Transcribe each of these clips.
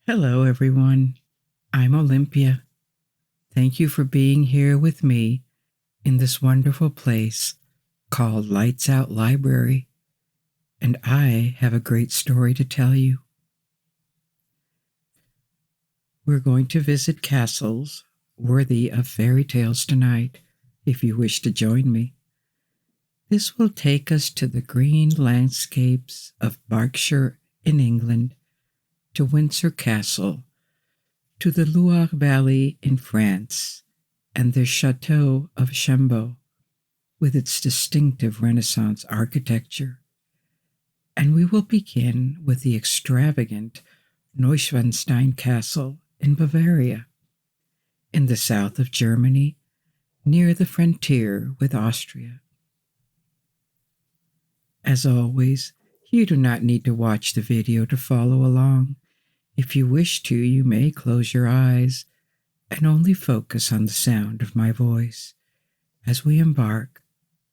Hello, everyone. I'm Olympia. Thank you for being here with me in this wonderful place called Lights Out Library, and I have a great story to tell you. We're going to visit castles worthy of fairy tales tonight, if you wish to join me. This will take us to the green landscapes of Berkshire in England, to Windsor Castle, to the Loire Valley in France, and the Château of Chambord, with its distinctive Renaissance architecture. And we will begin with the extravagant Neuschwanstein Castle in Bavaria, in the south of Germany, near the frontier with Austria. As always, you do not need to watch the video to follow along. If you wish to, you may close your eyes and only focus on the sound of my voice as we embark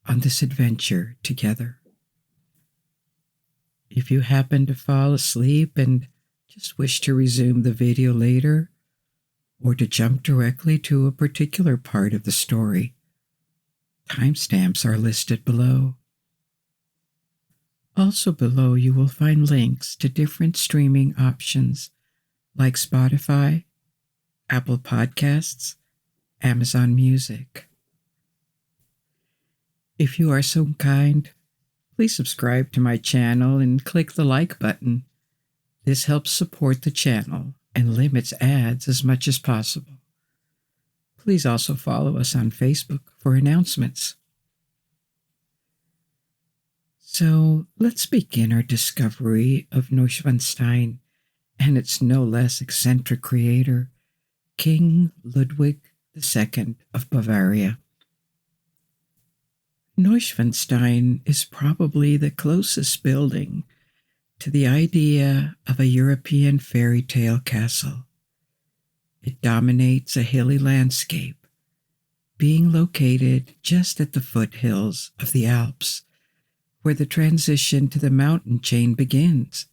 on this adventure together. If you happen to fall asleep and just wish to resume the video later, or to jump directly to a particular part of the story, timestamps are listed below. Also below you will find links to different streaming options like Spotify, Apple Podcasts, Amazon Music. If you are so kind, please subscribe to my channel and click the like button. This helps support the channel and limits ads as much as possible. Please also follow us on Facebook for announcements. So let's begin our discovery of Neuschwanstein and its no less eccentric creator, King Ludwig II of Bavaria. Neuschwanstein is probably the closest building to the idea of a European fairy tale castle. It dominates a hilly landscape, being located just at the foothills of the Alps, where the transition to the mountain chain begins.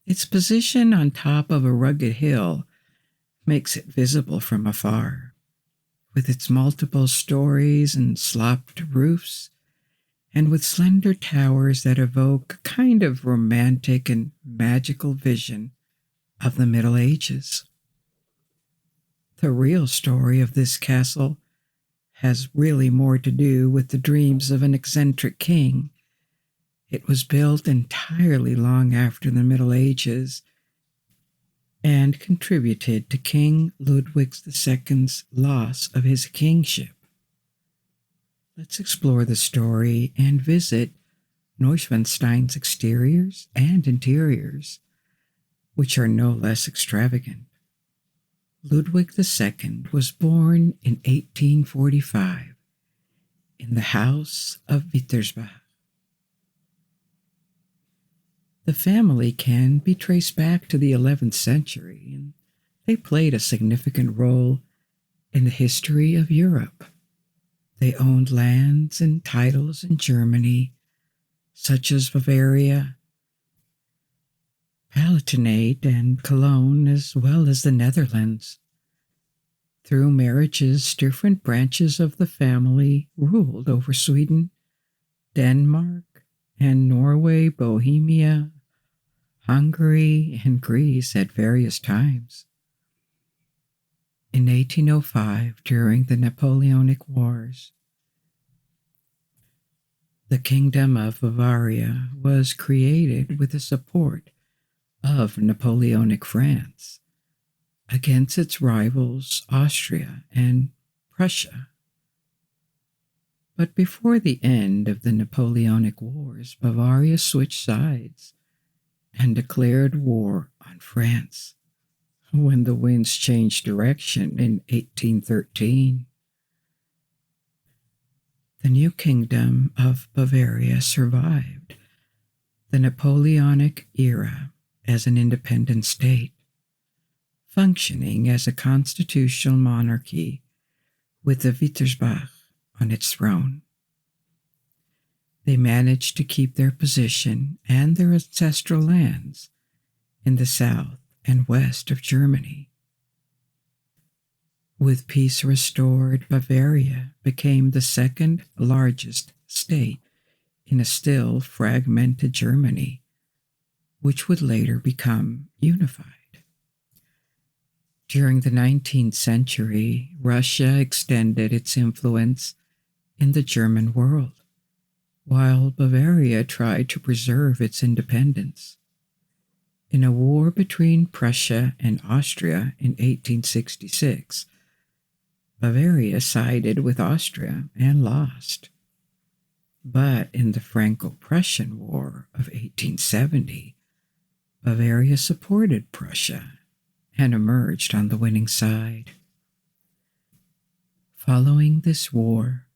Its position on top of a rugged hill makes it visible from afar, with its multiple stories and sloped roofs, and with slender towers that evoke a kind of romantic and magical vision of the Middle Ages. The real story of this castle has really more to do with the dreams of an eccentric king. It was built entirely long after the Middle Ages and contributed to King Ludwig II's loss of his kingship. Let's explore the story and visit Neuschwanstein's exteriors and interiors, which are no less extravagant. Ludwig II was born in 1845 in the house of Wittelsbach. The family can be traced back to the 11th century, and they played a significant role in the history of Europe. They owned lands and titles in Germany, such as Bavaria, Palatinate, and Cologne, as well as the Netherlands. Through marriages, different branches of the family ruled over Sweden, Denmark, and Norway, Bohemia, Hungary, and Greece at various times. In 1805, during the Napoleonic Wars, the Kingdom of Bavaria was created with the support of Napoleonic France against its rivals Austria and Prussia. But before the end of the Napoleonic Wars, Bavaria switched sides and declared war on France when the winds changed direction in 1813. The new Kingdom of Bavaria survived the Napoleonic era as an independent state, functioning as a constitutional monarchy with the Wittelsbach on its throne. They managed to keep their position and their ancestral lands in the south and west of Germany. With peace restored, Bavaria became the second largest state in a still fragmented Germany, which would later become unified. During the 19th century, Russia extended its influence in the German world, while Bavaria tried to preserve its independence. In a war between Prussia and Austria in 1866, Bavaria sided with Austria and lost. But in the Franco-Prussian War of 1870, Bavaria supported Prussia and emerged on the winning side. Following this war,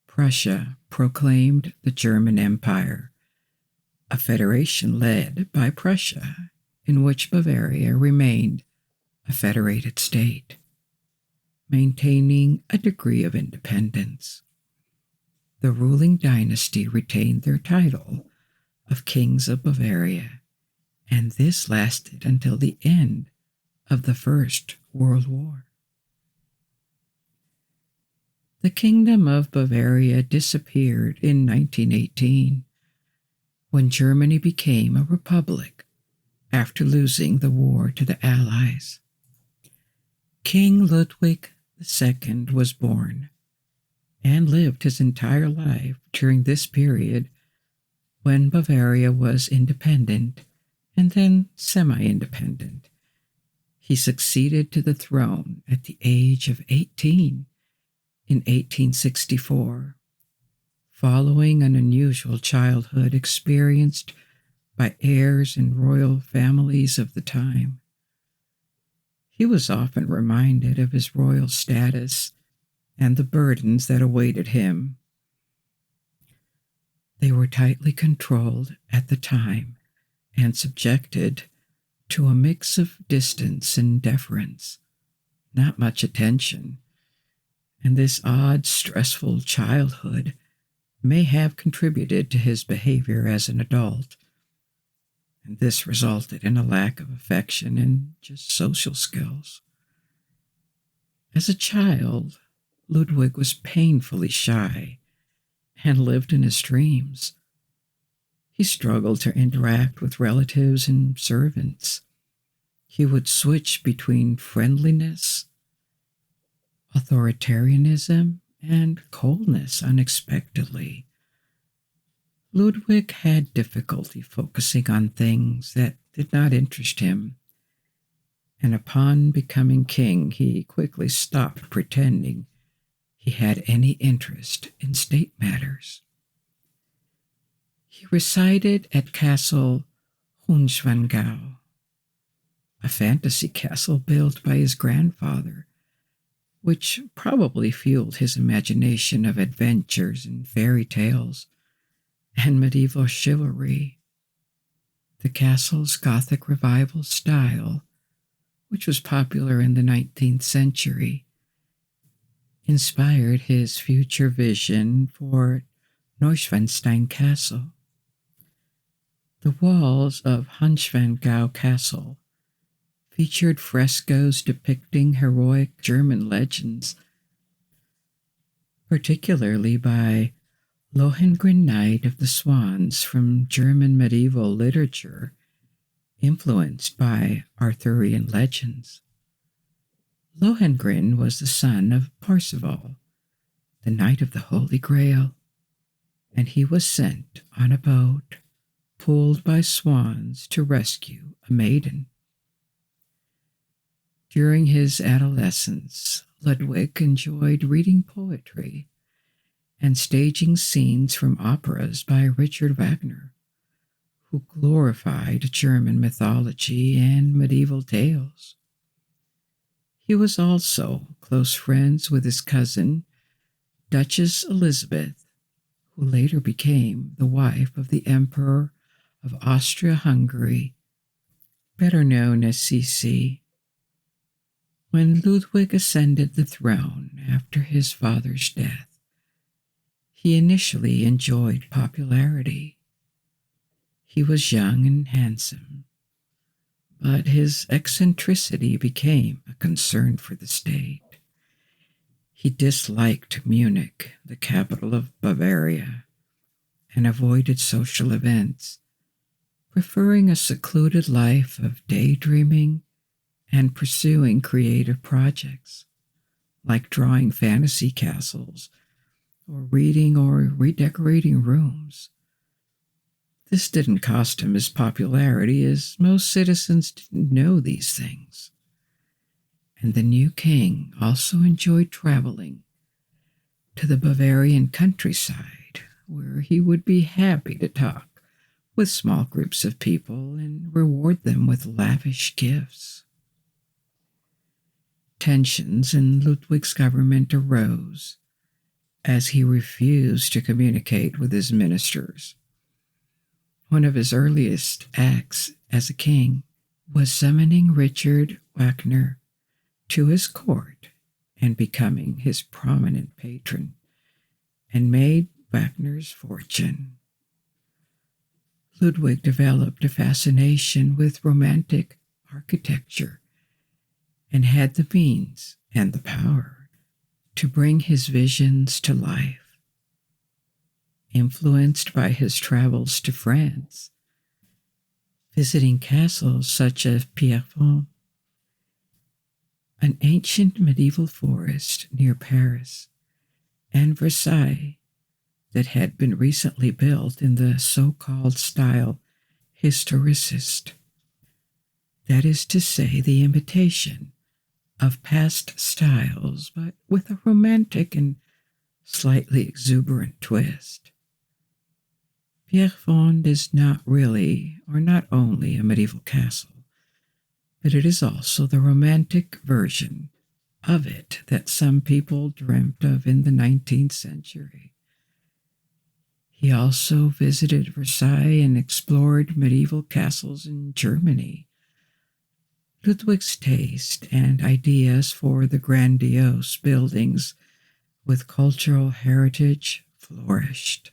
Prussia proclaimed the German Empire, a federation led by Prussia, in which Bavaria remained a federated state, maintaining a degree of independence. The ruling dynasty retained their title of Kings of Bavaria, and this lasted until the end of the First World War. The Kingdom of Bavaria disappeared in 1918 when Germany became a republic after losing the war to the Allies. King Ludwig II was born and lived his entire life during this period when Bavaria was independent and then semi-independent. He succeeded to the throne at the age of 18 in 1864, following an unusual childhood experienced by heirs and royal families of the time. He was often reminded of his royal status and the burdens that awaited him. They were tightly controlled at the time and subjected to a mix of distance and deference, not much attention, and this odd, stressful childhood may have contributed to his behavior as an adult, and this resulted in a lack of affection and just social skills. As a child, Ludwig was painfully shy and lived in his dreams. He struggled to interact with relatives and servants. He would switch between friendliness, authoritarianism, and coldness unexpectedly. Ludwig had difficulty focusing on things that did not interest him, and upon becoming king, he quickly stopped pretending he had any interest in state matters. He resided at Castle Neuschwanstein, a fantasy castle built by his grandfather, which probably fueled his imagination of adventures and fairy tales and medieval chivalry. The castle's Gothic revival style, which was popular in the 19th century, inspired his future vision for Neuschwanstein Castle. The walls of Neuschwanstein Castle featured frescoes depicting heroic German legends, particularly by Lohengrin Knight of the Swans from German medieval literature, influenced by Arthurian legends. Lohengrin was the son of Percival, the Knight of the Holy Grail, and he was sent on a boat pulled by swans to rescue a maiden. During his adolescence, Ludwig enjoyed reading poetry and staging scenes from operas by Richard Wagner, who glorified German mythology and medieval tales. He was also close friends with his cousin, Duchess Elizabeth, who later became the wife of the Emperor of Austria-Hungary, better known as CC. When Ludwig ascended the throne after his father's death, he initially enjoyed popularity. He was young and handsome, but his eccentricity became a concern for the state. He disliked Munich, the capital of Bavaria, and avoided social events, preferring a secluded life of daydreaming and pursuing creative projects, like drawing fantasy castles or reading or redecorating rooms. This didn't cost him his popularity, as most citizens didn't know these things. And the new king also enjoyed traveling to the Bavarian countryside, where he would be happy to talk with small groups of people and reward them with lavish gifts. Tensions in Ludwig's government arose as he refused to communicate with his ministers. One of his earliest acts as a king was summoning Richard Wagner to his court and becoming his prominent patron, and made Wagner's fortune. Ludwig developed a fascination with romantic architecture and had the means and the power to bring his visions to life. Influenced by his travels to France, visiting castles such as Pierrefonds, an ancient medieval forest near Paris, and Versailles, that had been recently built in the so-called style historicist, that is to say, the imitation of past styles, but with a romantic and slightly exuberant twist. Pierrefonds is not really, or not only, a medieval castle, but it is also the romantic version of it that some people dreamt of in the 19th century. He also visited Versailles and explored medieval castles in Germany. Ludwig's taste and ideas for the grandiose buildings with cultural heritage flourished.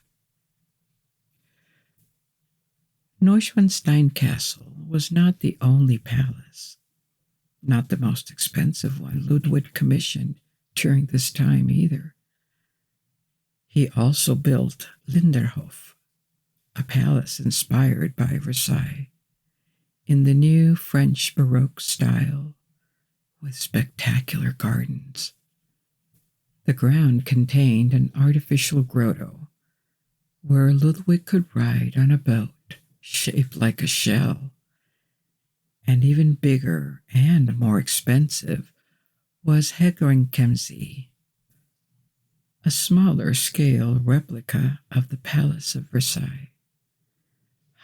Neuschwanstein Castle was not the only palace, not the most expensive one Ludwig commissioned during this time either. He also built Linderhof, a palace inspired by Versailles, in the new French Baroque style, with spectacular gardens. The ground contained an artificial grotto, where Ludwig could ride on a boat shaped like a shell. And even bigger and more expensive was Hegerenkemsee, a smaller-scale replica of the Palace of Versailles.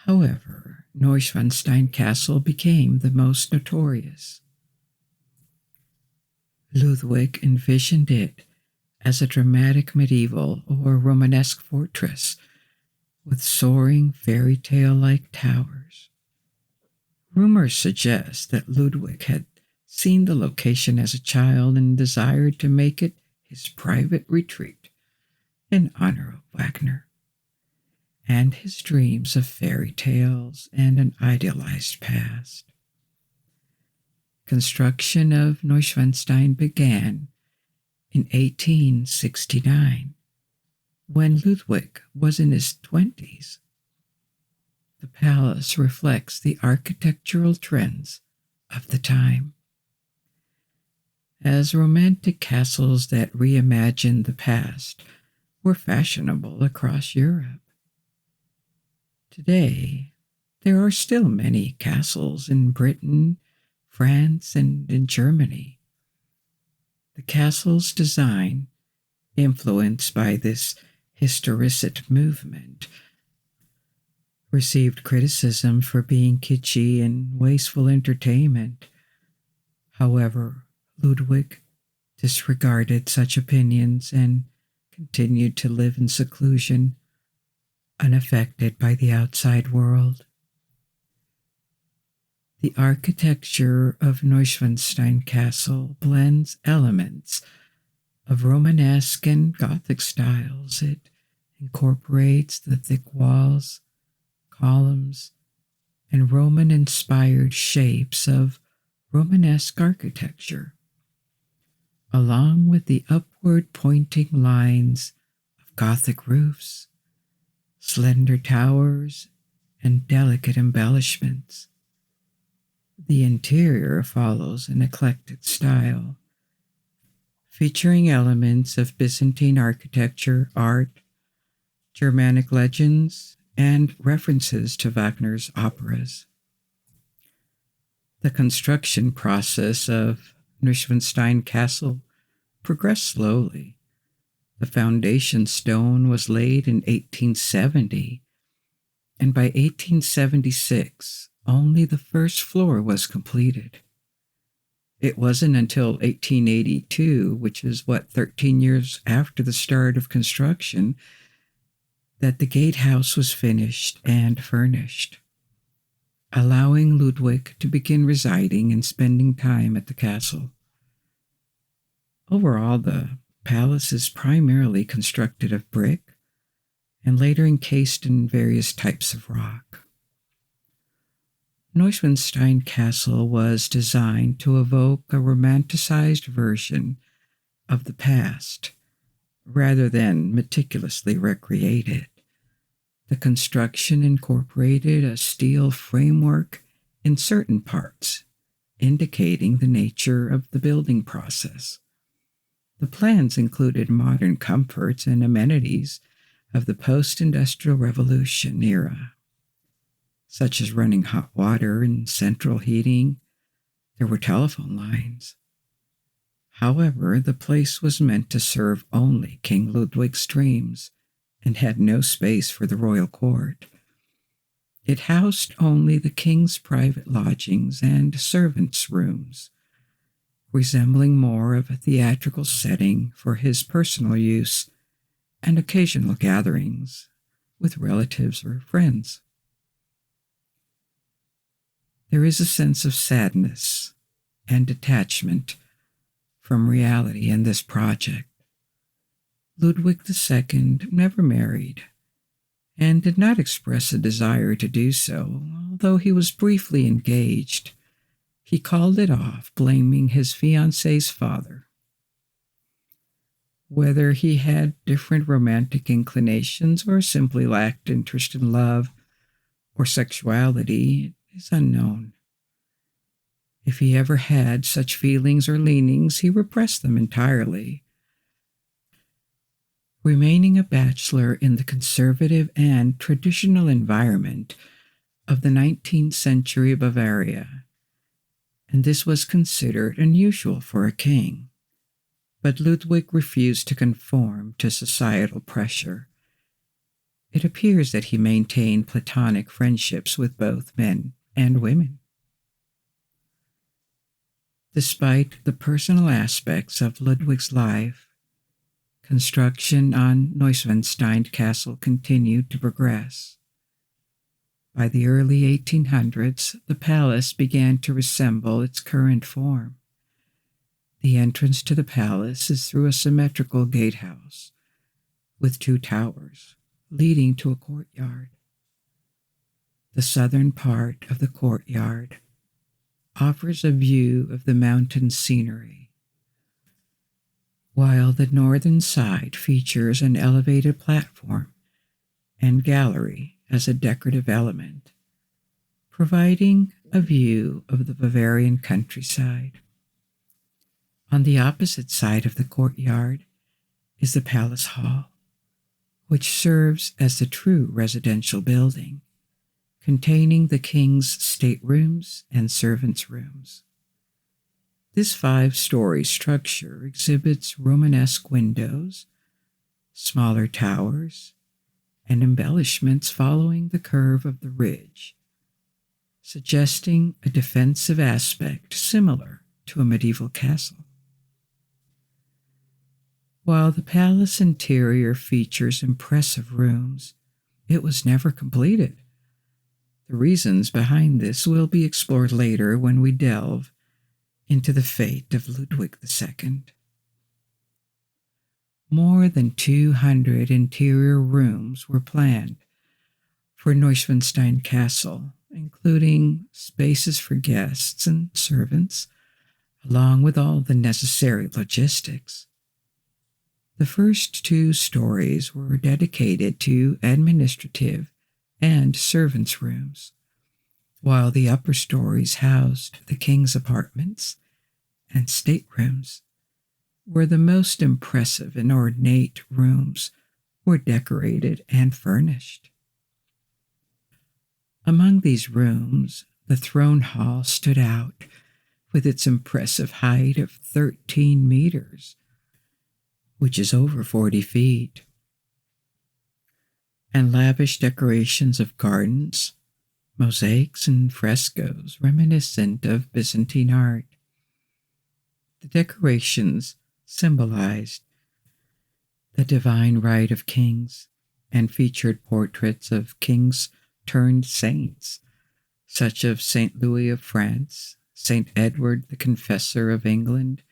However, Neuschwanstein Castle became the most notorious. Ludwig envisioned it as a dramatic medieval or Romanesque fortress with soaring fairy tale-like towers. Rumors suggest that Ludwig had seen the location as a child and desired to make it his private retreat in honor of Wagner and his dreams of fairy tales and an idealized past. Construction of Neuschwanstein began in 1869, when Ludwig was in his 20s. The palace reflects the architectural trends of the time. As romantic castles that reimagined the past were fashionable across Europe. Today, there are still many castles in Britain, France, and in Germany. The castle's design, influenced by this historicist movement, received criticism for being kitschy and wasteful entertainment. However, Ludwig disregarded such opinions and continued to live in seclusion, unaffected by the outside world. The architecture of Neuschwanstein Castle blends elements of Romanesque and Gothic styles. It incorporates the thick walls, columns, and Roman-inspired shapes of Romanesque architecture, along with the upward pointing lines of Gothic roofs, slender towers, and delicate embellishments. The interior follows an eclectic style, featuring elements of Byzantine architecture, art, Germanic legends, and references to Wagner's operas. The construction process of Neuschwanstein Castle progressed slowly. The foundation stone was laid in 1870, and by 1876, only the first floor was completed. It wasn't until 1882, which is 13 years after the start of construction, that the gatehouse was finished and furnished, allowing Ludwig to begin residing and spending time at the castle. Overall, the palace is primarily constructed of brick and later encased in various types of rock. Neuschwanstein Castle was designed to evoke a romanticized version of the past, rather than meticulously recreate it. The construction incorporated a steel framework in certain parts, indicating the nature of the building process. The plans included modern comforts and amenities of the post-industrial revolution era, such as running hot water and central heating. There were telephone lines. However, the place was meant to serve only King Ludwig's dreams and had no space for the royal court. It housed only the king's private lodgings and servants' rooms, resembling more of a theatrical setting for his personal use and occasional gatherings with relatives or friends. There is a sense of sadness and detachment from reality in this project. Ludwig II never married and did not express a desire to do so, although he was briefly engaged. He called it off, blaming his fiancée's father. Whether he had different romantic inclinations or simply lacked interest in love or sexuality is unknown. If he ever had such feelings or leanings, he repressed them entirely. Remaining a bachelor in the conservative and traditional environment of the 19th century Bavaria, and this was considered unusual for a king. But Ludwig refused to conform to societal pressure. It appears that he maintained platonic friendships with both men and women. Despite the personal aspects of Ludwig's life, construction on Neuschwanstein Castle continued to progress. By the early 1800s, the palace began to resemble its current form. The entrance to the palace is through a symmetrical gatehouse with two towers leading to a courtyard. The southern part of the courtyard offers a view of the mountain scenery, while the northern side features an elevated platform and gallery as a decorative element, providing a view of the Bavarian countryside. On the opposite side of the courtyard is the palace hall, which serves as the true residential building, containing the king's staterooms and servants' rooms. This 5-story structure exhibits Romanesque windows, smaller towers, and embellishments following the curve of the ridge, suggesting a defensive aspect similar to a medieval castle. While the palace interior features impressive rooms, it was never completed. The reasons behind this will be explored later when we delve into the fate of Ludwig II. More than 200 interior rooms were planned for Neuschwanstein Castle, including spaces for guests and servants, along with all the necessary logistics. The first two stories were dedicated to administrative and servants' rooms, while the upper stories housed the king's apartments and staterooms, where the most impressive and ornate rooms were decorated and furnished. Among these rooms, the throne hall stood out with its impressive height of 13 meters, which is over 40 feet, and lavish decorations of gardens, mosaics, and frescoes reminiscent of Byzantine art. The decorations symbolized the divine right of kings and featured portraits of kings turned saints, such as Saint Louis of France, Saint Edward the Confessor of England,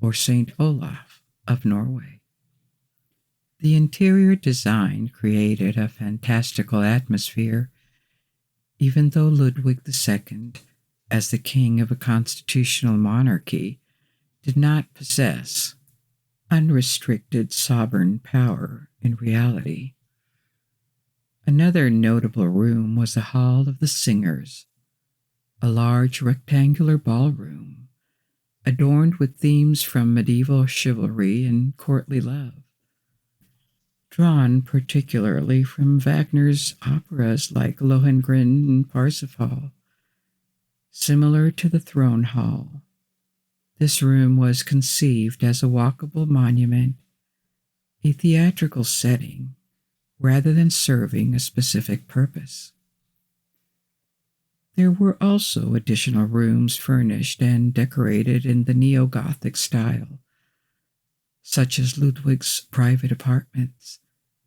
or Saint Olaf of Norway. The interior design created a fantastical atmosphere, even though Ludwig II, as the king of a constitutional monarchy, did not possess unrestricted sovereign power in reality. Another notable room was the Hall of the Singers, a large rectangular ballroom adorned with themes from medieval chivalry and courtly love, drawn particularly from Wagner's operas like Lohengrin and Parsifal. Similar to the throne hall, this room was conceived as a walkable monument, a theatrical setting, rather than serving a specific purpose. There were also additional rooms furnished and decorated in the neo-Gothic style, such as Ludwig's private apartments,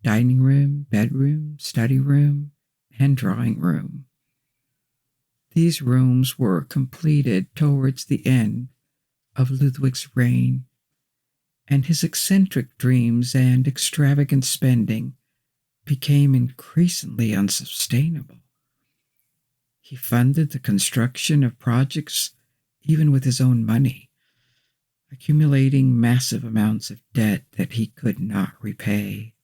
dining room, bedroom, study room, and drawing room. These rooms were completed towards the end of Ludwig's reign, and his eccentric dreams and extravagant spending became increasingly unsustainable. He funded the construction of projects even with his own money, accumulating massive amounts of debt that he could not repay.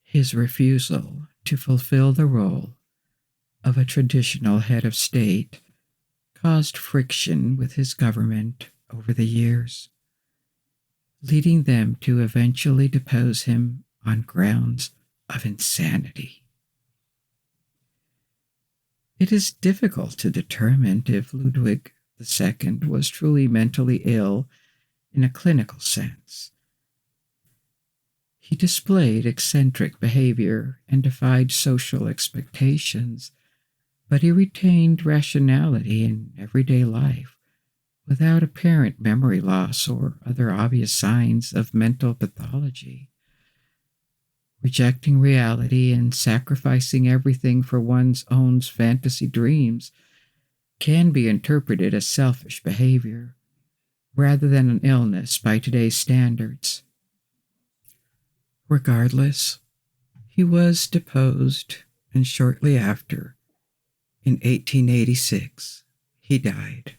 His refusal to fulfill the role of a traditional head of state caused friction with his government over the years, leading them to eventually depose him on grounds of insanity. It is difficult to determine if Ludwig II was truly mentally ill in a clinical sense. He displayed eccentric behavior and defied social expectations, but he retained rationality in everyday life without apparent memory loss or other obvious signs of mental pathology. Rejecting reality and sacrificing everything for one's own fantasy dreams can be interpreted as selfish behavior, rather than an illness by today's standards. Regardless, he was deposed, and shortly after, in 1886, he died.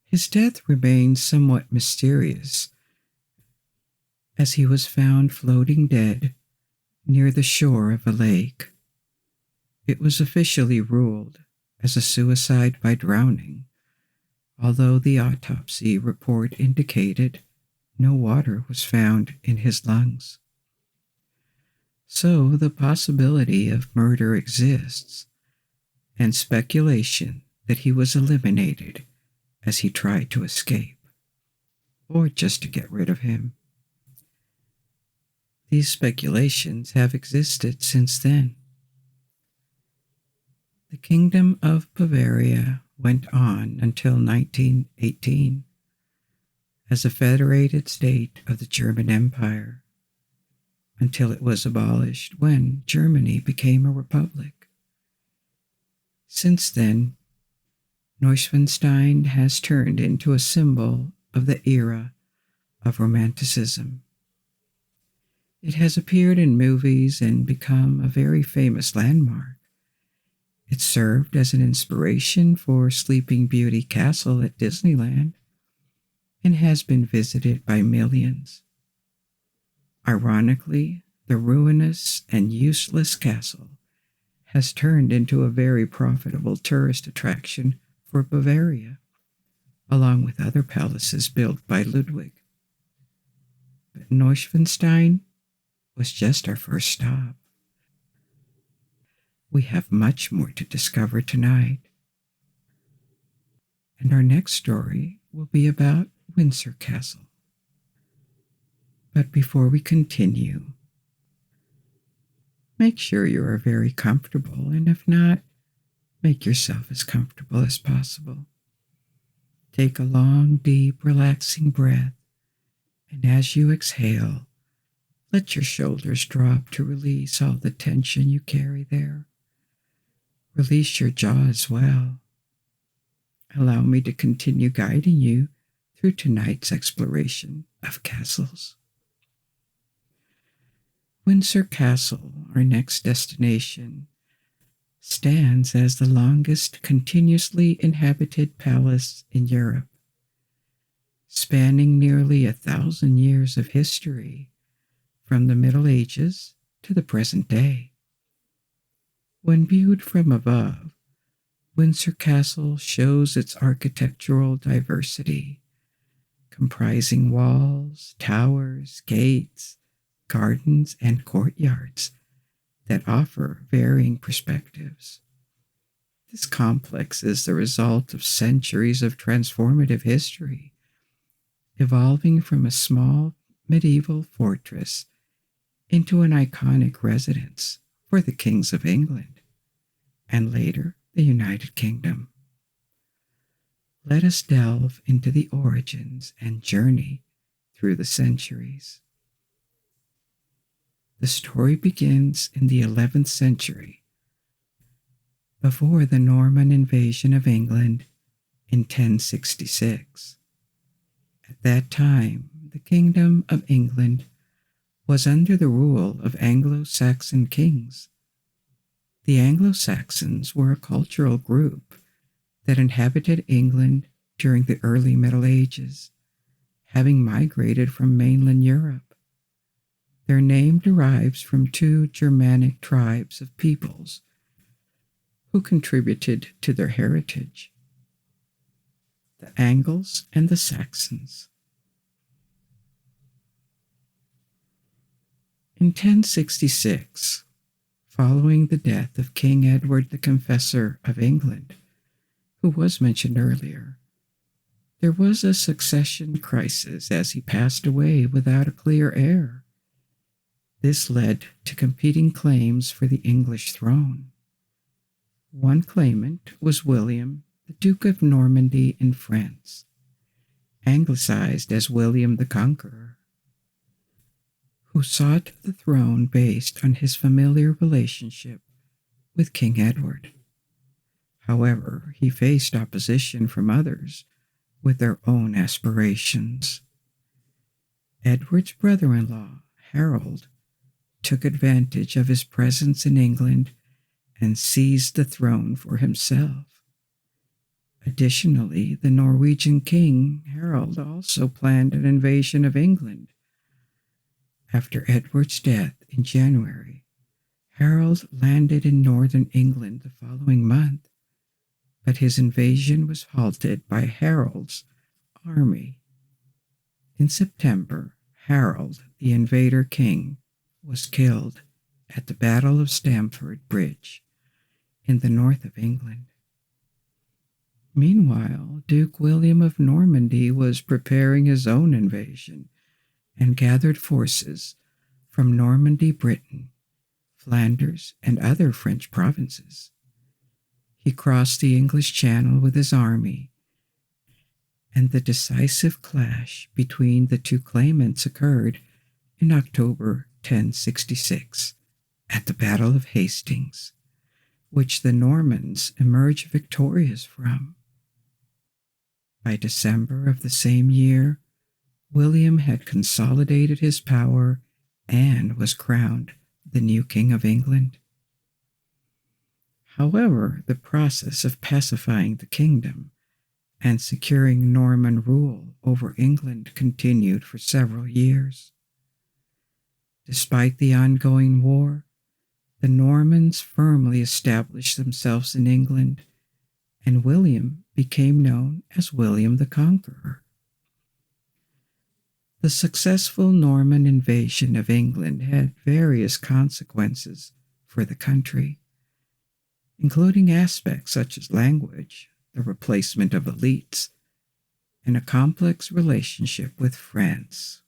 His death remains somewhat mysterious, as he was found floating dead near the shore of a lake. It was officially ruled as a suicide by drowning, although the autopsy report indicated no water was found in his lungs. So the possibility of murder exists, and speculation that he was eliminated as he tried to escape, or just to get rid of him. These speculations have existed since then. The Kingdom of Bavaria went on until 1918 as a federated state of the German Empire, until it was abolished when Germany became a republic. Since then, Neuschwanstein has turned into a symbol of the era of Romanticism. It has appeared in movies and become a very famous landmark. It served as an inspiration for Sleeping Beauty Castle at Disneyland and has been visited by millions. Ironically, the ruinous and useless castle has turned into a very profitable tourist attraction for Bavaria, along with other palaces built by Ludwig. But Neuschwanstein was just our first stop. We have much more to discover tonight. And our next story will be about Windsor Castle. But before we continue, make sure you are very comfortable, and if not, make yourself as comfortable as possible. Take a long, deep, relaxing breath, and as you exhale, let your shoulders drop to release all the tension you carry there. Release your jaw as well. Allow me to continue guiding you through tonight's exploration of castles. Windsor Castle, our next destination, stands as the longest continuously inhabited palace in Europe, spanning nearly 1,000 years of history from the Middle Ages to the present day. When viewed from above, Windsor Castle shows its architectural diversity, comprising walls, towers, gates, gardens, and courtyards that offer varying perspectives. This complex is the result of centuries of transformative history, evolving from a small medieval fortress into an iconic residence for the kings of England and later the United Kingdom. Let us delve into the origins and journey through the centuries. The story begins in the 11th century, before the Norman invasion of England in 1066. At that time, the Kingdom of England was under the rule of Anglo-Saxon kings. The Anglo-Saxons were a cultural group that inhabited England during the early Middle Ages, having migrated from mainland Europe. Their name derives from two Germanic tribes of peoples who contributed to their heritage, the Angles and the Saxons. In 1066, following the death of King Edward the Confessor of England, who was mentioned earlier, there was a succession crisis as he passed away without a clear heir. This led to competing claims for the English throne. One claimant was William, the Duke of Normandy in France, anglicized as William the Conqueror, who sought the throne based on his familiar relationship with King Edward. However, he faced opposition from others with their own aspirations. Edward's brother-in-law, Harold, took advantage of his presence in England and seized the throne for himself. Additionally, the Norwegian king, Harold, also planned an invasion of England. After Edward's death in January, Harold landed in northern England the following month, but his invasion was halted by Harold's army. In September, Harold, the invader king, was killed at the Battle of Stamford Bridge in the north of England. Meanwhile, Duke William of Normandy was preparing his own invasion and gathered forces from Normandy, Britain, Flanders, and other French provinces. He crossed the English Channel with his army, and the decisive clash between the two claimants occurred in October 1066 at the Battle of Hastings, which the Normans emerged victorious from. By December of the same year, William had consolidated his power and was crowned the new King of England. However, the process of pacifying the kingdom and securing Norman rule over England continued for several years. Despite the ongoing war, the Normans firmly established themselves in England, and William became known as William the Conqueror. The successful Norman invasion of England had various consequences for the country, including aspects such as language, the replacement of elites, and a complex relationship with France.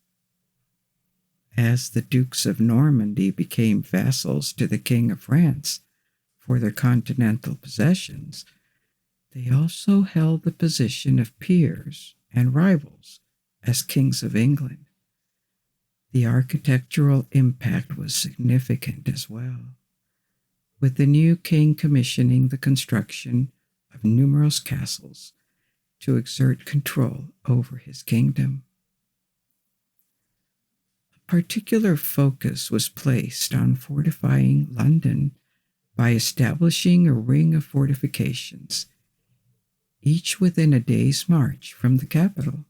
As the Dukes of Normandy became vassals to the King of France for their continental possessions, they also held the position of peers and rivals as kings of England. The architectural impact was significant as well, with the new king commissioning the construction of numerous castles to exert control over his kingdom. A particular focus was placed on fortifying London by establishing a ring of fortifications, each within a day's march from the capital.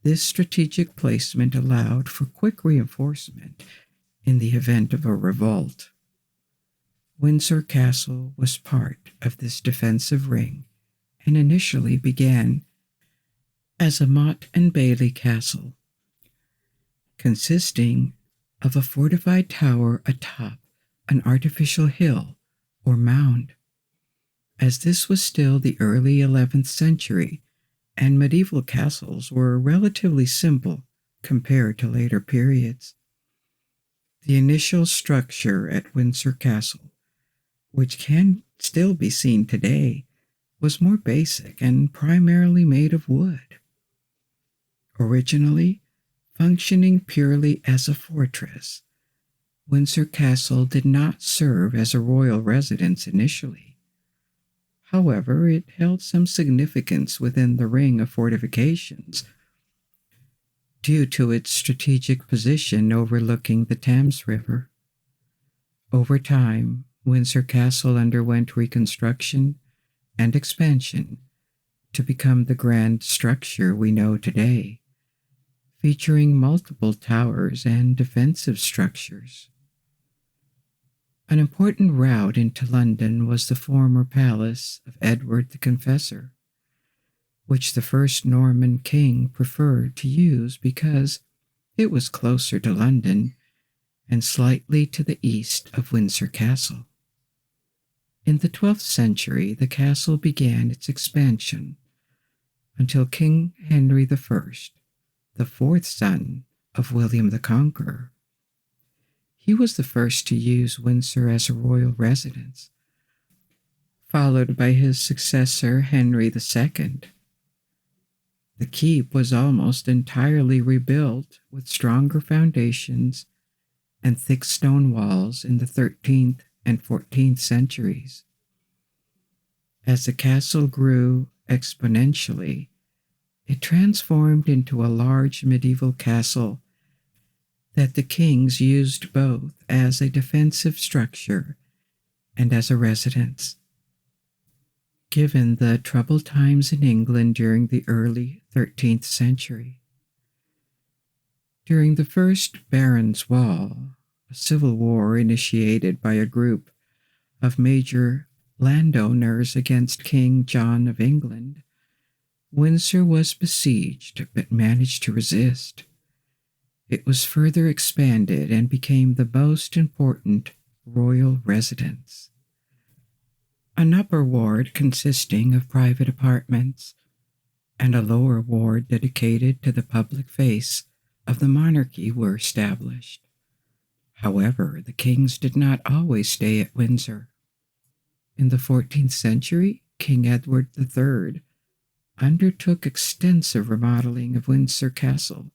This strategic placement allowed for quick reinforcement in the event of a revolt. Windsor Castle was part of this defensive ring and initially began as a motte and bailey castle, consisting of a fortified tower atop an artificial hill or mound. As this was still the early 11th century, and medieval castles were relatively simple compared to later periods, the initial structure at Windsor Castle, which can still be seen today, was more basic and primarily made of wood. Originally functioning purely as a fortress, Windsor Castle did not serve as a royal residence initially. However, it held some significance within the ring of fortifications due to its strategic position overlooking the Thames River. Over time, Windsor Castle underwent reconstruction and expansion to become the grand structure we know today, featuring multiple towers and defensive structures. An important route into London was the former palace of Edward the Confessor, which the first Norman king preferred to use because it was closer to London and slightly to the east of Windsor Castle. In the 12th century, the castle began its expansion until King Henry I, the fourth son of William the Conqueror. He was the first to use Windsor as a royal residence, followed by his successor Henry II. The keep was almost entirely rebuilt with stronger foundations and thick stone walls in the 13th and 14th centuries. As the castle grew exponentially, it transformed into a large medieval castle that the kings used both as a defensive structure and as a residence. Given the troubled times in England during the early 13th century, during the First Baron's Wall, a civil war initiated by a group of major landowners against King John of England, Windsor was besieged but managed to resist. It was further expanded and became the most important royal residence. An upper ward consisting of private apartments and a lower ward dedicated to the public face of the monarchy were established. However, the kings did not always stay at Windsor. In the 14th century, King Edward III undertook extensive remodeling of Windsor Castle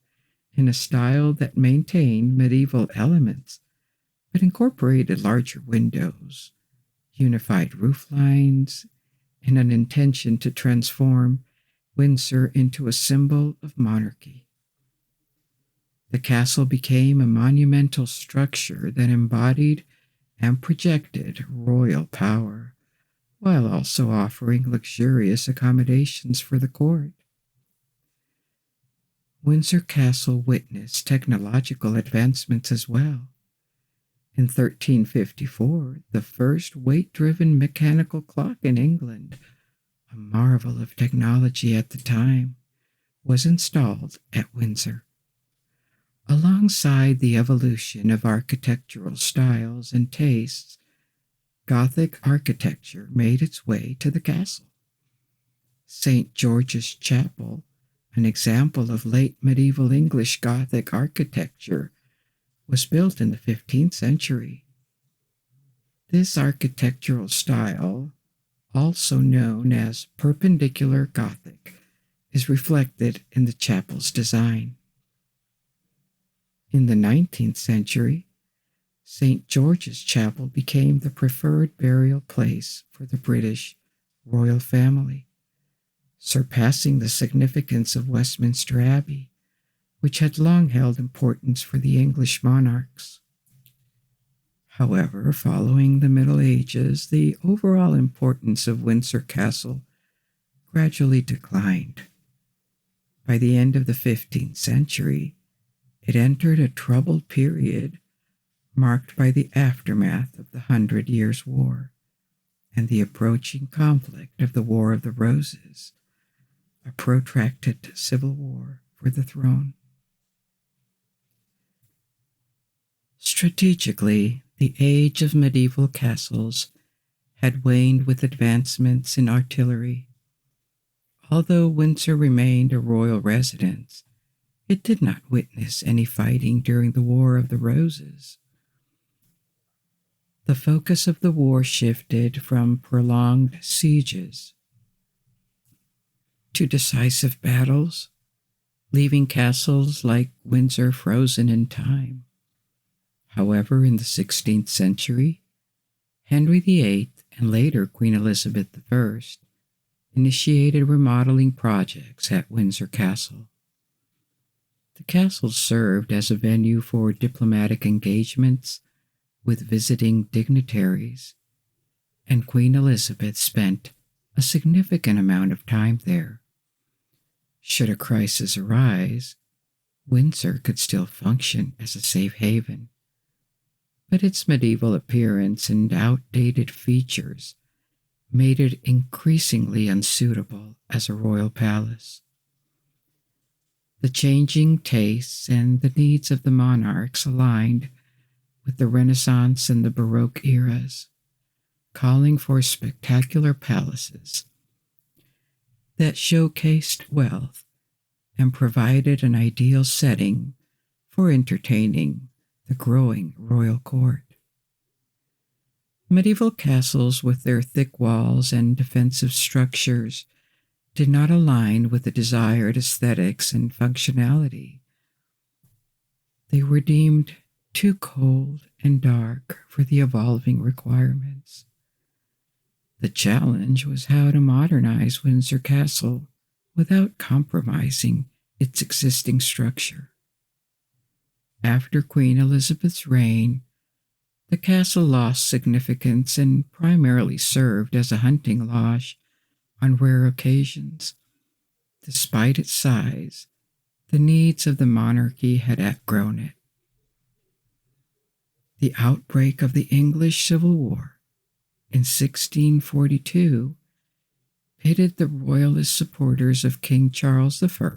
in a style that maintained medieval elements but incorporated larger windows, unified roof lines, and an intention to transform Windsor into a symbol of monarchy. The castle became a monumental structure that embodied and projected royal power, while also offering luxurious accommodations for the court. Windsor Castle witnessed technological advancements as well. In 1354, the first weight-driven mechanical clock in England, a marvel of technology at the time, was installed at Windsor. Alongside the evolution of architectural styles and tastes, Gothic architecture made its way to the castle. St. George's Chapel, an example of late medieval English Gothic architecture, was built in the 15th century. This architectural style, also known as Perpendicular Gothic, is reflected in the chapel's design. In the 19th century, St. George's Chapel became the preferred burial place for the British royal family, surpassing the significance of Westminster Abbey, which had long held importance for the English monarchs. However, following the Middle Ages, the overall importance of Windsor Castle gradually declined. By the end of the 15th century, it entered a troubled period marked by the aftermath of the 100 Years' War and the approaching conflict of the War of the Roses, a protracted civil war for the throne. Strategically, the age of medieval castles had waned with advancements in artillery. Although Windsor remained a royal residence, it did not witness any fighting during the War of the Roses. The focus of the war shifted from prolonged sieges to decisive battles, leaving castles like Windsor frozen in time. However, in the 16th century, Henry VIII and later Queen Elizabeth I initiated remodeling projects at Windsor Castle. The castle served as a venue for diplomatic engagements with visiting dignitaries, and Queen Elizabeth spent a significant amount of time there. Should a crisis arise, Windsor could still function as a safe haven, but its medieval appearance and outdated features made it increasingly unsuitable as a royal palace. The changing tastes and the needs of the monarchs aligned with the Renaissance and the Baroque eras, calling for spectacular palaces that showcased wealth and provided an ideal setting for entertaining the growing royal court. Medieval castles with their thick walls and defensive structures did not align with the desired aesthetics and functionality. They were deemed too cold and dark for the evolving requirements. The challenge was how to modernize Windsor Castle without compromising its existing structure. After Queen Elizabeth's reign, the castle lost significance and primarily served as a hunting lodge on rare occasions. Despite its size, the needs of the monarchy had outgrown it. The outbreak of the English Civil War in 1642 pitted the royalist supporters of King Charles I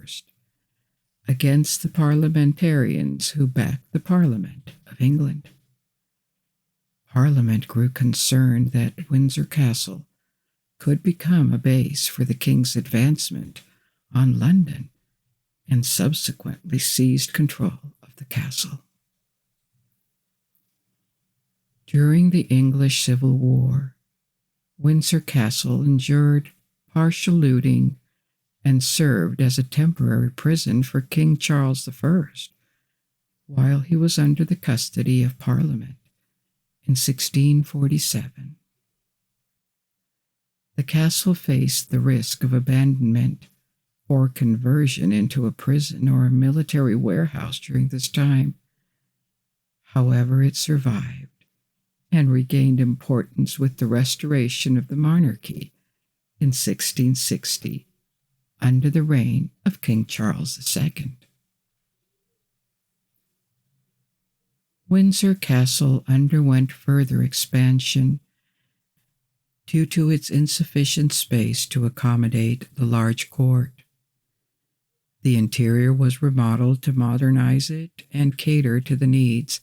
against the parliamentarians who backed the Parliament of England. Parliament grew concerned that Windsor Castle could become a base for the king's advancement on London and subsequently seized control of the castle. During the English Civil War, Windsor Castle endured partial looting and served as a temporary prison for King Charles I while he was under the custody of Parliament in 1647. The castle faced the risk of abandonment or conversion into a prison or a military warehouse during this time. However, it survived and regained importance with the restoration of the monarchy in 1660 under the reign of King Charles II. Windsor Castle underwent further expansion due to its insufficient space to accommodate the large court. The interior was remodeled to modernize it and cater to the needs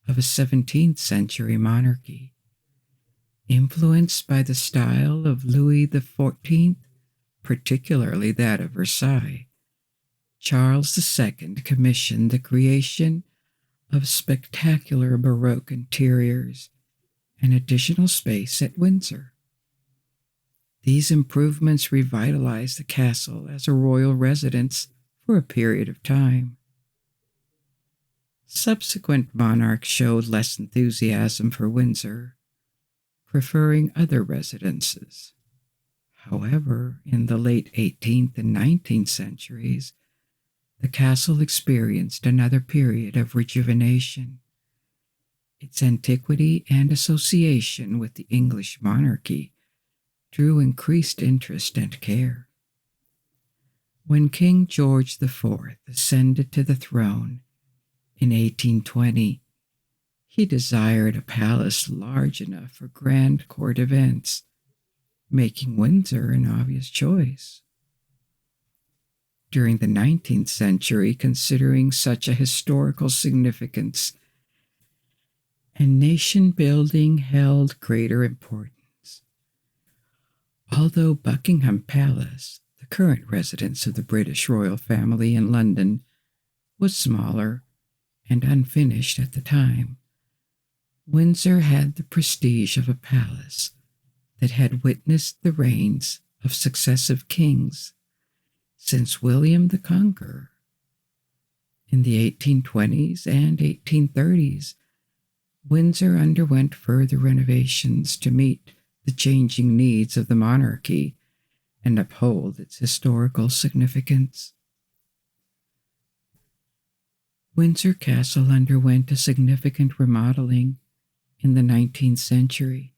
of a 17th century monarchy. Influenced by the style of Louis XIV, particularly that of Versailles, Charles II commissioned the creation of spectacular Baroque interiors and additional space at Windsor. These improvements revitalized the castle as a royal residence for a period of time. Subsequent monarchs showed less enthusiasm for Windsor, preferring other residences. However, in the late 18th and 19th centuries, the castle experienced another period of rejuvenation. Its antiquity and association with the English monarchy drew increased interest and care. When King George IV ascended to the throne in 1820, he desired a palace large enough for grand court events, making Windsor an obvious choice. During the 19th century, considering such a historical significance and nation building held greater importance. Although Buckingham Palace, the current residence of the British royal family in London, was smaller and unfinished at the time, Windsor had the prestige of a palace that had witnessed the reigns of successive kings since William the Conqueror. In the 1820s and 1830s, Windsor underwent further renovations to meet the changing needs of the monarchy and uphold its historical significance. Windsor Castle underwent a significant remodeling in the 19th century,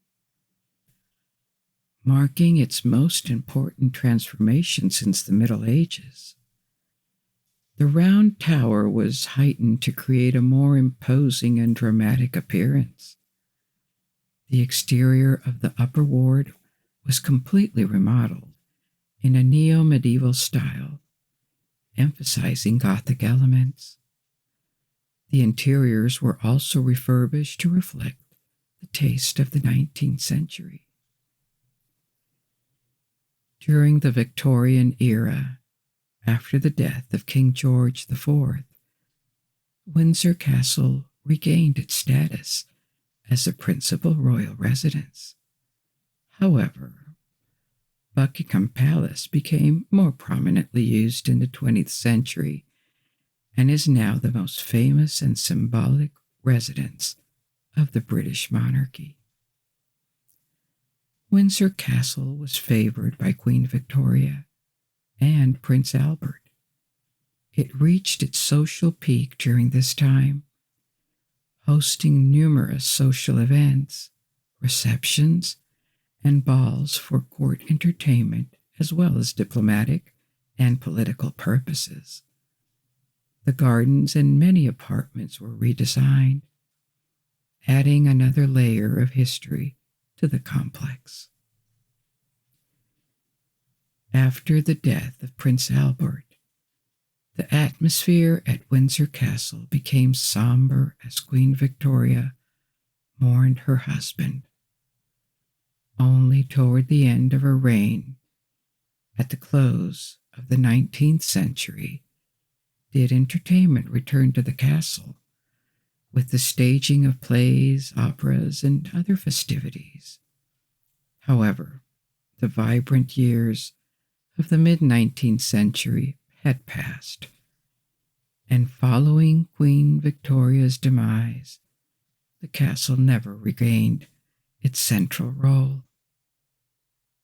marking its most important transformation since the Middle Ages. The round tower was heightened to create a more imposing and dramatic appearance. The exterior of the upper ward was completely remodeled in a neo-medieval style, emphasizing Gothic elements. The interiors were also refurbished to reflect the taste of the 19th century. During the Victorian era, after the death of King George IV, Windsor Castle regained its status as a principal royal residence. However, Buckingham Palace became more prominently used in the 20th century and is now the most famous and symbolic residence of the British monarchy. Windsor Castle was favored by Queen Victoria and Prince Albert. It reached its social peak during this time, hosting numerous social events, receptions, and balls for court entertainment as well as diplomatic and political purposes. The gardens and many apartments were redesigned, adding another layer of history to the complex. After the death of Prince Albert, the atmosphere at Windsor Castle became somber as Queen Victoria mourned her husband. Only toward the end of her reign, at the close of the 19th century, did entertainment return to the castle, with the staging of plays, operas, and other festivities. However, the vibrant years of the mid-19th century had passed, and following Queen Victoria's demise, the castle never regained its central role.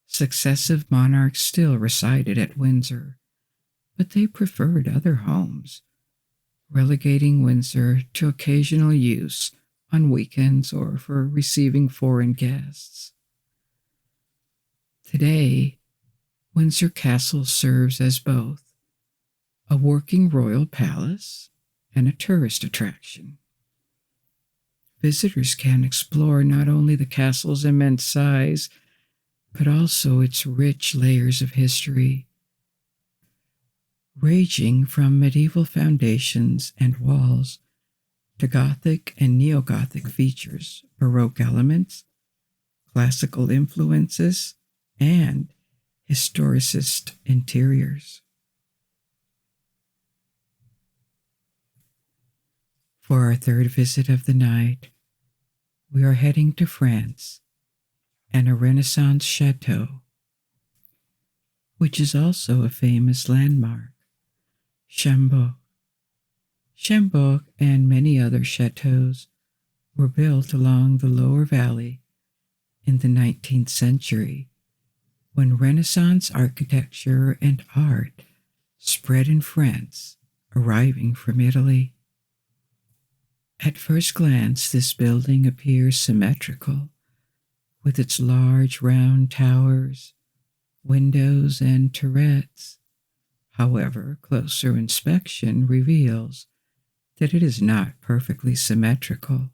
Successive monarchs still resided at Windsor, but they preferred other homes, relegating Windsor to occasional use on weekends or for receiving foreign guests. Today, Windsor Castle serves as both a working royal palace and a tourist attraction. Visitors can explore not only the castle's immense size, but also its rich layers of history, ranging from medieval foundations and walls to Gothic and Neo-Gothic features, Baroque elements, classical influences, and historicist interiors. For our third visit of the night, we are heading to France and a Renaissance chateau, which is also a famous landmark, Chambord. Chambord and many other chateaux were built along the lower valley in the 19th century, when Renaissance architecture and art spread in France, arriving from Italy. At first glance, this building appears symmetrical, with its large round towers, windows, and turrets. However, closer inspection reveals that it is not perfectly symmetrical,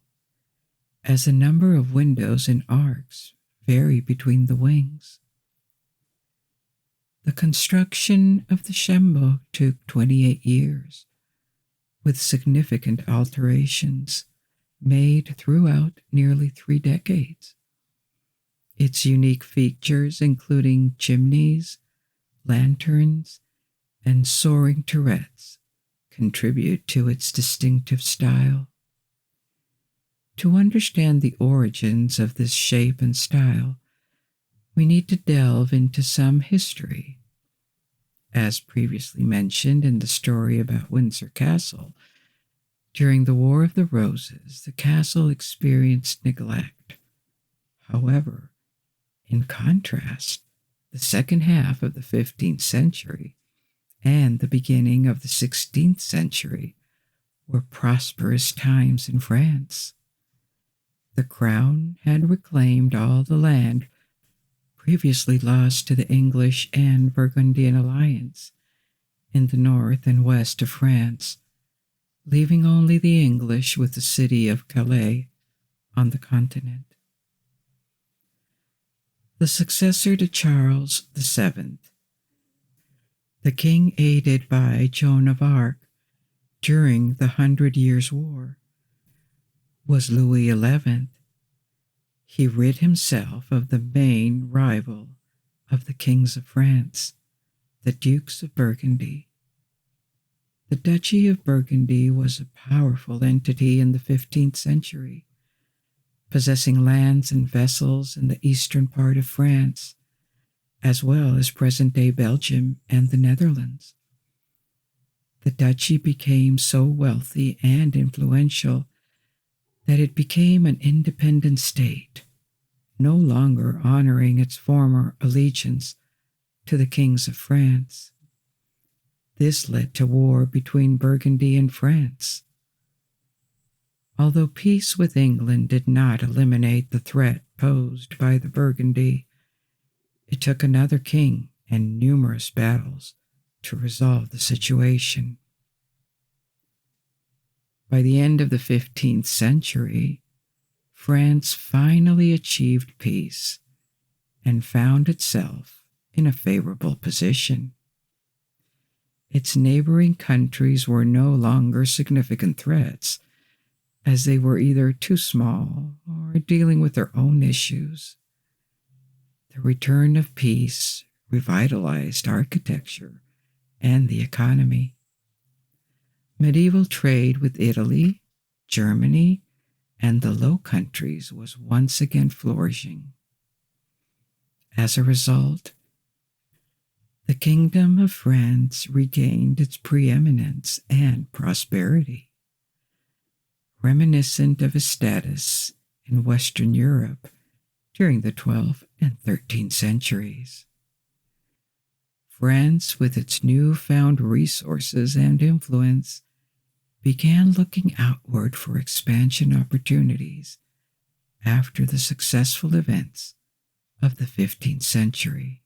as a number of windows and arcs vary between the wings. The construction of the Chambord took 28 years, with significant alterations made throughout nearly 3 decades. Its unique features, including chimneys, lanterns, and soaring turrets, contribute to its distinctive style. To understand the origins of this shape and style, we need to delve into some history. As previously mentioned in the story about Windsor Castle, during the War of the Roses, the castle experienced neglect. However, in contrast, the second half of the 15th century and the beginning of the 16th century were prosperous times in France. The crown had reclaimed all the land previously lost to the English and Burgundian alliance in the north and west of France, leaving only the English with the city of Calais on the continent. The successor to Charles VII, the king aided by Joan of Arc during the 100 Years' War, was Louis XI. He rid himself of the main rival of the kings of France, the Dukes of Burgundy. The Duchy of Burgundy was a powerful entity in the 15th century, possessing lands and vessels in the eastern part of France, as well as present-day Belgium and the Netherlands. The duchy became so wealthy and influential that it became an independent state, no longer honoring its former allegiance to the kings of France. This led to war between Burgundy and France. Although peace with England did not eliminate the threat posed by the Burgundy, it took another king and numerous battles to resolve the situation. By the end of the 15th century, France finally achieved peace and found itself in a favorable position. Its neighboring countries were no longer significant threats, as they were either too small or dealing with their own issues. The return of peace revitalized architecture and the economy. Medieval trade with Italy, Germany, and the Low Countries was once again flourishing. As a result, the Kingdom of France regained its preeminence and prosperity, reminiscent of its status in Western Europe during the 12th and 13th centuries. France, with its newfound resources and influence, began looking outward for expansion opportunities after the successful events of the 15th century.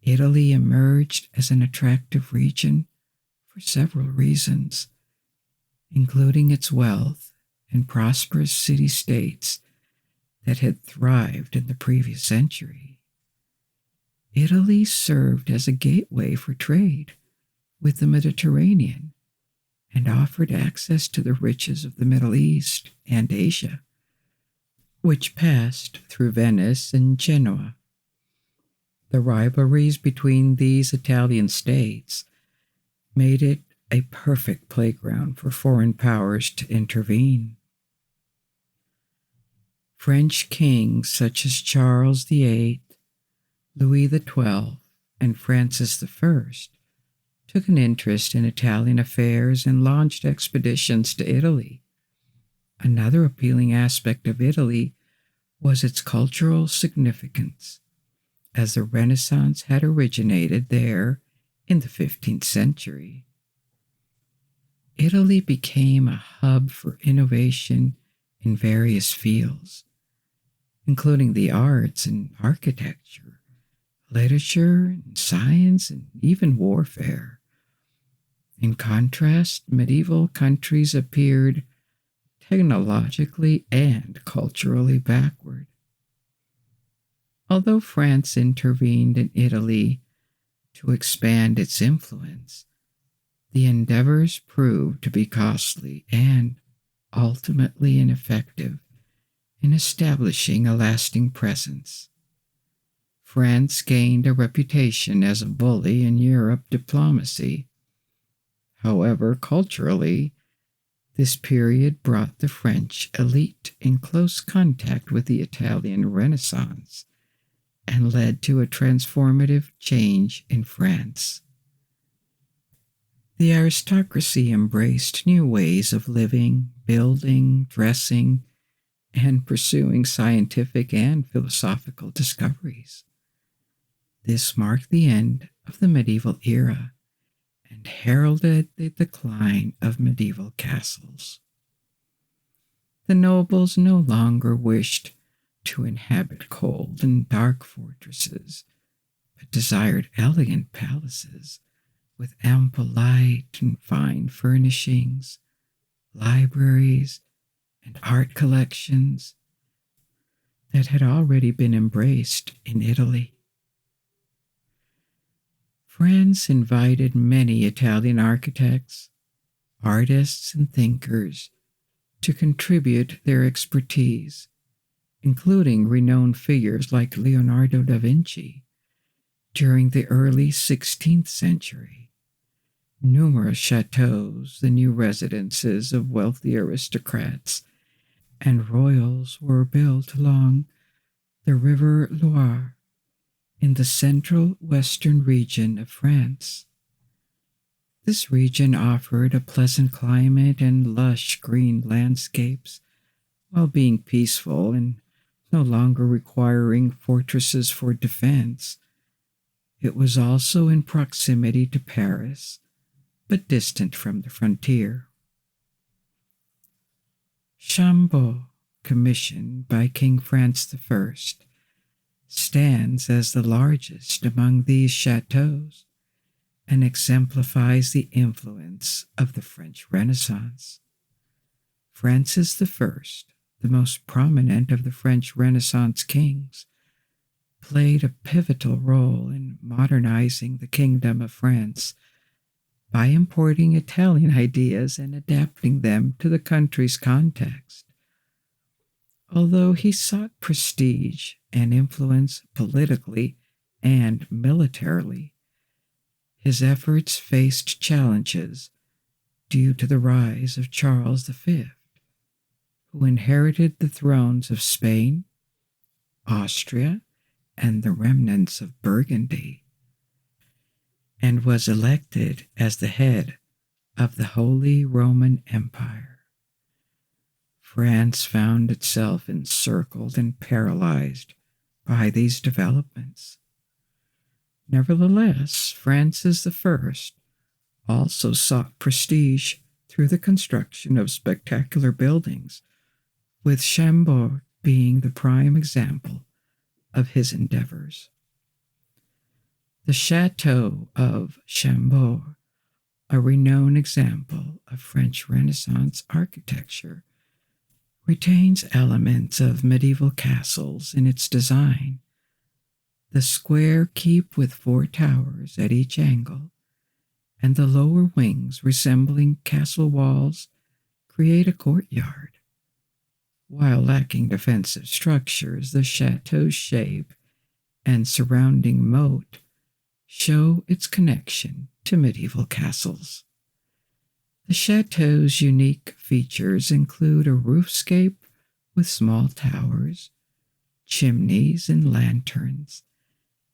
Italy emerged as an attractive region for several reasons, including its wealth and prosperous city-states that had thrived in the previous century. Italy served as a gateway for trade with the Mediterranean and offered access to the riches of the Middle East and Asia, which passed through Venice and Genoa. The rivalries between these Italian states made it a perfect playground for foreign powers to intervene. French kings such as Charles VIII, Louis XII, and Francis I took an interest in Italian affairs and launched expeditions to Italy. Another appealing aspect of Italy was its cultural significance, as the Renaissance had originated there in the 15th century. Italy became a hub for innovation in various fields, including the arts and architecture, literature and science, and even warfare. In contrast, medieval countries appeared technologically and culturally backward. Although France intervened in Italy to expand its influence, the endeavors proved to be costly and ultimately ineffective in establishing a lasting presence. France gained a reputation as a bully in Europe diplomacy. However, culturally, this period brought the French elite in close contact with the Italian Renaissance and led to a transformative change in France. The aristocracy embraced new ways of living, building, dressing, and pursuing scientific and philosophical discoveries. This marked the end of the medieval era and heralded the decline of medieval castles. The nobles no longer wished to inhabit cold and dark fortresses, but desired elegant palaces with ample light and fine furnishings, libraries, and art collections that had already been embraced in Italy. France invited many Italian architects, artists, and thinkers to contribute their expertise, including renowned figures like Leonardo da Vinci. During the early 16th century, numerous chateaux, the new residences of wealthy aristocrats, and royals were built along the River Loire in the central western region of France. This region offered a pleasant climate and lush green landscapes, while being peaceful and no longer requiring fortresses for defense. It was also in proximity to Paris, but distant from the frontier. Chambord, commissioned by King Francis I, stands as the largest among these chateaux and exemplifies the influence of the French Renaissance. Francis I, the most prominent of the French Renaissance kings, played a pivotal role in modernizing the Kingdom of France by importing Italian ideas and adapting them to the country's context. Although he sought prestige and influence politically and militarily, his efforts faced challenges due to the rise of Charles V, who inherited the thrones of Spain, Austria, and the remnants of Burgundy, and was elected as the head of the Holy Roman Empire. France found itself encircled and paralyzed by these developments. Nevertheless, Francis I also sought prestige through the construction of spectacular buildings, with Chambord being the prime example of his endeavors. The Château of Chambord, a renowned example of French Renaissance architecture, retains elements of medieval castles in its design. The square keep with 4 towers at each angle, and the lower wings resembling castle walls create a courtyard. While lacking defensive structures, the chateau's shape and surrounding moat show its connection to medieval castles. The chateau's unique features include a roofscape with small towers, chimneys, and lanterns,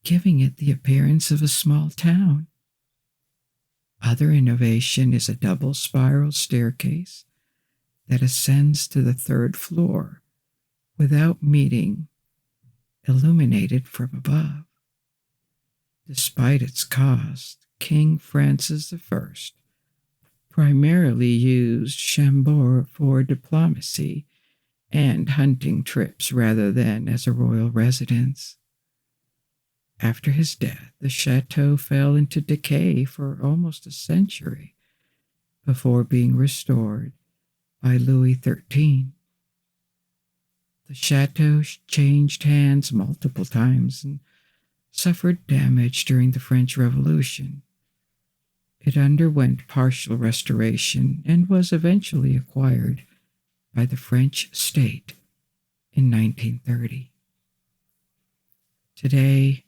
giving it the appearance of a small town. Other innovation is a double spiral staircase that ascends to the 3rd floor without meeting, illuminated from above. Despite its cost, King Francis I primarily used Chambord for diplomacy and hunting trips rather than as a royal residence. After his death, the chateau fell into decay for almost a century before being restored by Louis XIII. The chateau changed hands multiple times and suffered damage during the French Revolution. It underwent partial restoration and was eventually acquired by the French state in 1930. Today,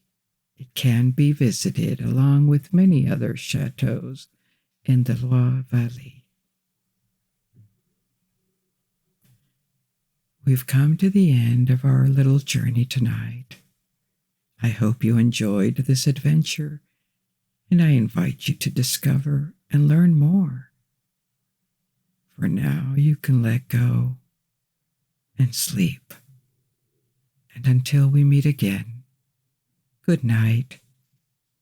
it can be visited along with many other chateaus in the Loire Valley. We've come to the end of our little journey tonight. I hope you enjoyed this adventure, and I invite you to discover and learn more. For now, you can let go and sleep. And until we meet again, good night,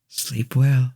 sleep well.